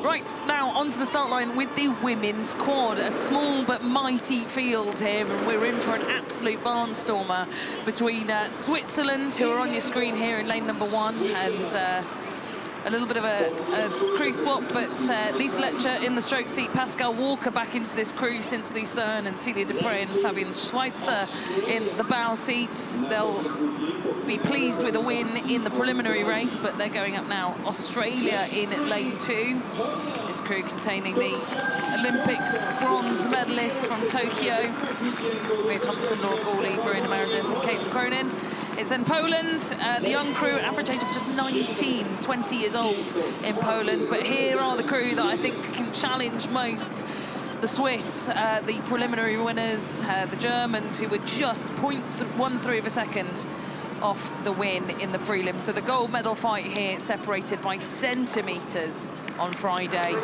Right, now onto the start line with the women's quad. A small but mighty field here, and we're in for an absolute barnstormer between Switzerland, who are on your screen here in lane number 1, and a little bit of a crew swap, but Lisa Letcher in the stroke seat, Pascal Walker back into this crew since Lucerne, and Celia Dupre and Fabian Schweitzer in the bow seat. They'll be pleased with a win in the preliminary race, but they're going up now. Australia in lane 2. This crew containing the Olympic bronze medalists from Tokyo, Maria Thompson, Laura Gawley, Marina Meredith, and Caitlin Cronin. It's in Poland, the young crew, average age of just 19, 20 years old in Poland. But here are the crew that I think can challenge most. The Swiss, the preliminary winners, the Germans, who were just 0.13 of a second off the win in the prelims. So the gold medal fight here separated by centimetres on Friday,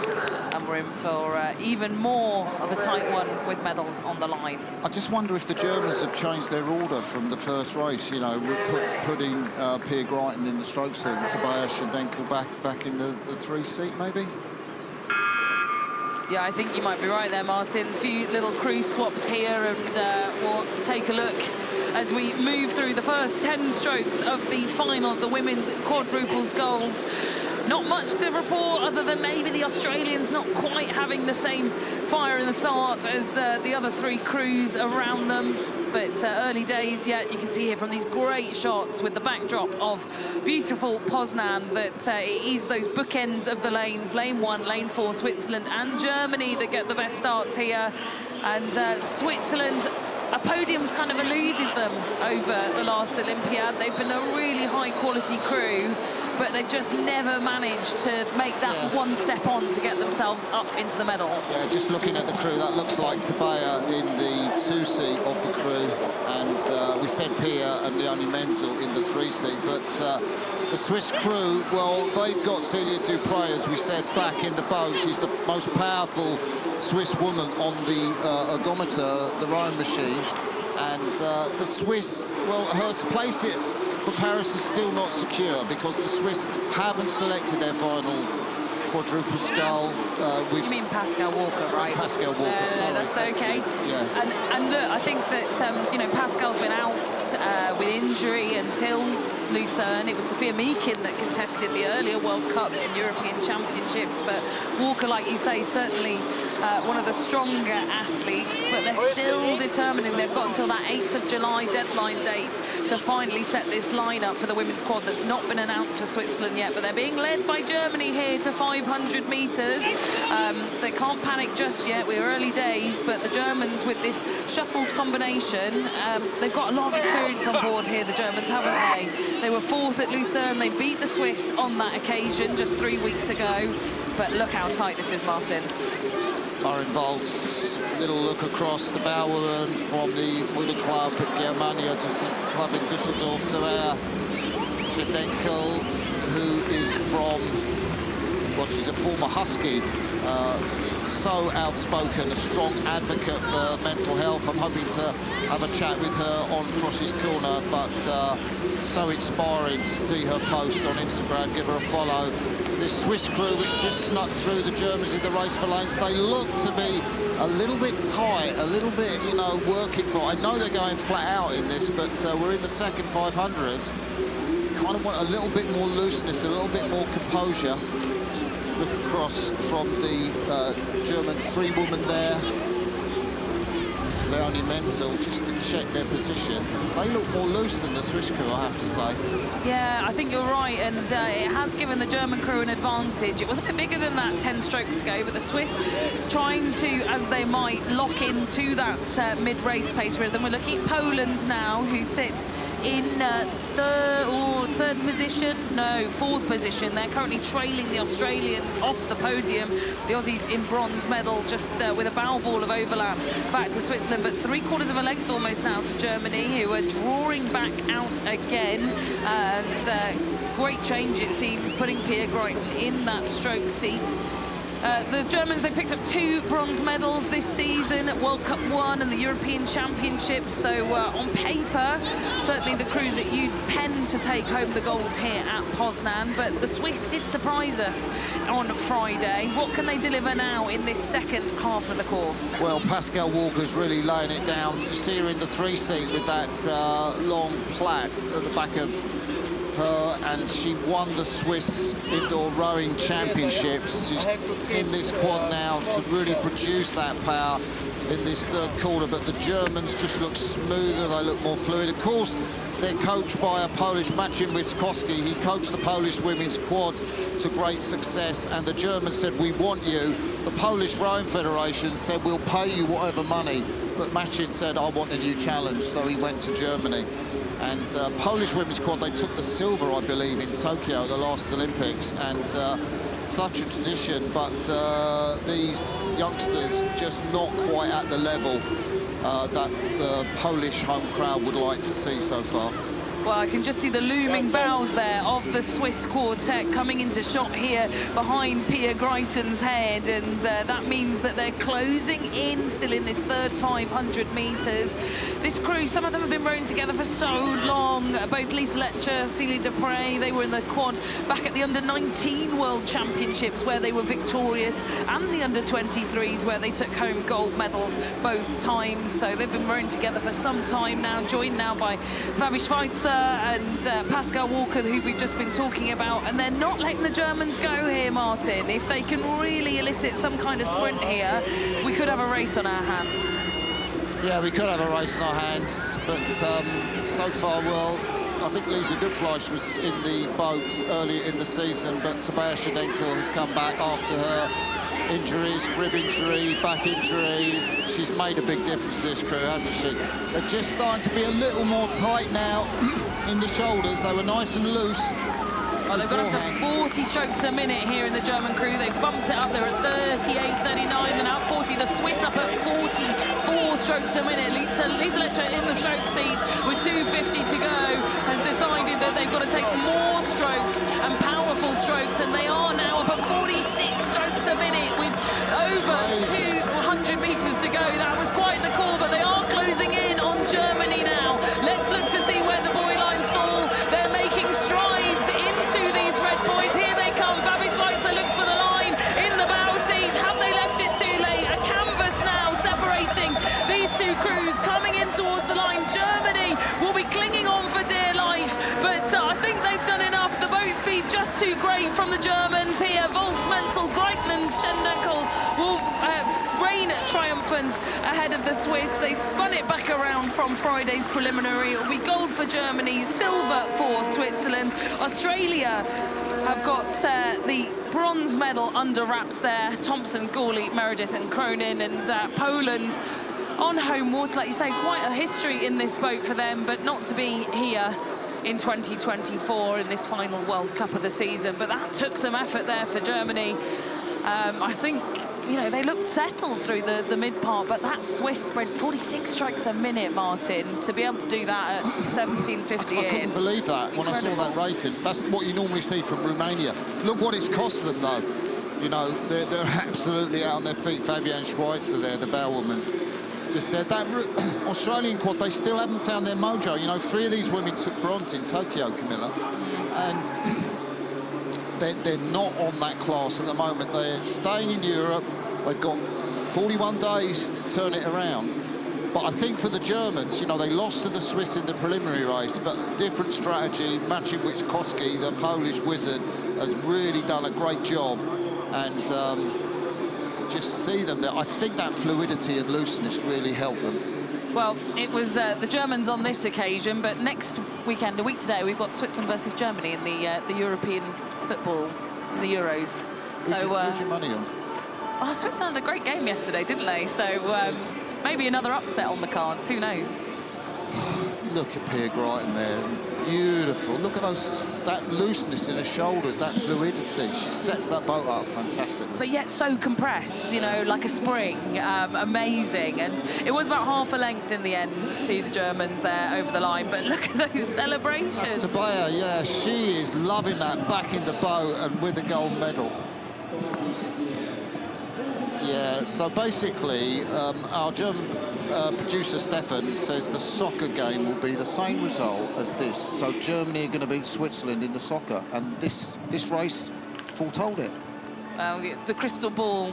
and we're in for even more of a tight one with medals on the line. I just wonder if the Germans have changed their order from the first race, you know, putting Pia Greiten in the stroke seat and Tobias Schedenkel back in the 3 seat, maybe? Yeah, I think you might be right there, Martin. A few little crew swaps here, and we'll take a look as we move through the first 10 strokes of the final of the women's quadruple sculls. Not much to report other than maybe the Australians not quite having the same fire in the start as the other 3 crews around them. But early days yet. You can see here from these great shots with the backdrop of beautiful Poznan that it is those bookends of the lanes, lane 1, lane 4, Switzerland and Germany that get the best starts here. And Switzerland, a podium's kind of eluded them over the last Olympiad. They've been a really high quality crew, but they've just never managed to make that one step on to get themselves up into the medals. Yeah, just looking at the crew, that looks like Tabea in the 2 seat of the crew, and we said Pia and Leonie Menzel in the 3 seat, but the Swiss crew, well, they've got Celia Dupre, as we said, back in the boat. She's the most powerful Swiss woman on the ergometer, the rowing machine, and the Swiss, well, her place for Paris is still not secure because the Swiss haven't selected their final quadruple scull. You mean Pascal Walker, right? Pascal Walker, sorry. No, that's okay. Yeah. And look, I think that, you know, Pascal's been out with injury until Lucerne. It was Sophia Meakin that contested the earlier World Cups and European Championships, but Walker, like you say, certainly one of the stronger athletes, but they're still determining. They've got until that 8th of July deadline date to finally set this lineup for the women's quad that's not been announced for Switzerland yet, but they're being led by Germany here to 500 metres. They can't panic just yet. We're early days, but the Germans with this shuffled combination, they've got a lot of experience on board here, the Germans, haven't they? They were 4th at Lucerne. They beat the Swiss on that occasion just 3 weeks ago, but look how tight this is, Martin. Lauren Volz, little look across the bow woman from the Mutter Club at Germania club in Düsseldorf to our Schedenkel, who is from, well, she's a former Husky, so outspoken, a strong advocate for mental health. I'm hoping to have a chat with her on Cross's Corner, but so inspiring to see her post on Instagram. Give her a follow. This Swiss crew, which just snuck through the Germans in the race for lanes, they look to be a little bit tight, a little bit, you know, working for. I know they're going flat out in this, but we're in the second 500. Kind of want a little bit more looseness, a little bit more composure. Look across from the German 3-woman there, Leonie Menzel, just to check their position. They look more loose than the Swiss crew, I have to say. Yeah, I think you're right, and it has given the German crew an advantage. It was a bit bigger than that 10 strokes ago, but the Swiss trying to, as they might, lock into that mid-race pace rhythm. We're looking at Poland now, who sit in third position, no, 4th position. They're currently trailing the Australians off the podium. The Aussies in bronze medal, just with a bow ball of overlap back to Switzerland, but 3/4 of a length almost now to Germany, who are drawing back out again. And great change, it seems, putting Pia Greiten in that stroke seat. The Germans, they picked up 2 bronze medals this season at World Cup 1 and the European Championships. So on paper, certainly the crew that you'd pen to take home the gold here at Poznan. But the Swiss did surprise us on Friday. What can they deliver now in this second half of the course? Well, Pascal Walker's really laying it down. You see her in the 3-seat with that long plait at the back of her, and she won the Swiss Indoor Rowing Championships. She's in this quad now to really produce that power in this third quarter, but the Germans just look smoother, they look more fluid. Of course, they're coached by a Polish, Maciej Wyszkowski. He coached the Polish women's quad to great success, and the Germans said, we want you. The Polish Rowing Federation said, we'll pay you whatever money, but Maciej said, I want a new challenge, so he went to Germany. And Polish women's quad, they took the silver, I believe, in Tokyo, the last Olympics, and such a tradition, but these youngsters just not quite at the level that the Polish home crowd would like to see so far. Well, I can just see the looming bows there of the Swiss quartet coming into shot here behind Pia Greiten's head, and that means that they're closing in still in this third 500 metres. This crew, some of them have been rowing together for so long. Both Lisa Letcher, Celia Dupre, they were in the quad back at the Under-19 World Championships where they were victorious, and the Under-23s where they took home gold medals both times. So they've been rowing together for some time now, joined now by Fabi Schweitzer and Pascal Walker, who we've just been talking about, and they're not letting the Germans go here, Martin. If they can really elicit some kind of sprint here, we could have a race on our hands. Yeah, we could have a race on our hands, but so far, well, I think Lisa Goodfleisch was in the boat earlier in the season, but Tobias Shadenko has come back after her injuries, rib injury, back injury. She's made a big difference to this crew, hasn't she? They're just starting to be a little more tight now in the shoulders. They were nice and loose. Well, they've got up to 40 strokes a minute here in the German crew. They've bumped it up. They're at 38, 39, and now 40. The Swiss up at 44 strokes a minute. Lisa Letcher in the stroke seat with 2:50 to go has decided that they've got to take more strokes and powerful strokes, and they are now up at 46 strokes a minute with over 200 metres to go. That was quite the call, but they are closing in on Germany now. Let's look to see where the buoy lines fall. They're making strides into these red buoys. Here they come. Fabi Schweitzer looks for the line in the bow seat. Have they left it too late? A canvas now separating these two crews coming in towards the line. Germany will be clinging on for dear life, but I think they've done enough. The boat speed just too great from the Germans here. Volz, Menzel, Greiten and Schendekel will reign triumphant ahead of the Swiss. They spun it back around from Friday's preliminary. It will be gold for Germany, silver for Switzerland. Australia have got the bronze medal under wraps there. Thompson, Gawley, Meredith and Cronin, and Poland on home water, like you say, quite a history in this boat for them, but not to be here in 2024 in this final World Cup of the season. But that took some effort there for Germany. I think, you know, they looked settled through the mid part, but that Swiss sprint, 46 strokes a minute, Martin, to be able to do that at 17:50 I couldn't believe that when I saw that rating. That's what you normally see from Romania. Look what it's cost them, though. You know, they're absolutely out on their feet. Fabienne Schweitzer there, the bellwoman, just said that Australian quad, they still haven't found their mojo. You know, 3 of these women took bronze in Tokyo, Camilla, and they're not on that class at the moment. They're staying in Europe. They've got 41 days to turn it around. But I think for the Germans, you know, they lost to the Swiss in the preliminary race, but a different strategy. Maciej Wyszkowski, the Polish wizard, has really done a great job. And just see them there. I think that fluidity and looseness really helped them. Well, it was the Germans on this occasion, but next weekend, a week today, we've got Switzerland versus Germany in the European football, in the Euros. Who's your money on? Oh, Switzerland had a great game yesterday, didn't they? So maybe another upset on the cards, who knows? Look at Pia Greiten there, beautiful. Look at that looseness in her shoulders, that fluidity. She sets that boat up fantastically. But yet so compressed, you know, like a spring, amazing. And it was about half a length in the end to the Germans there over the line, but look at those celebrations. That's Tabea, yeah, she is loving that back in the boat and with a gold medal. Yeah, so basically, our German producer Stefan says the soccer game will be the same result as this. So Germany are going to beat Switzerland in the soccer, and this race foretold it. The crystal ball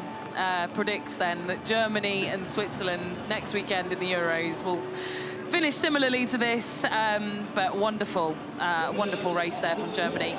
predicts then that Germany and Switzerland next weekend in the Euros will finish similarly to this, but wonderful, wonderful race there from Germany.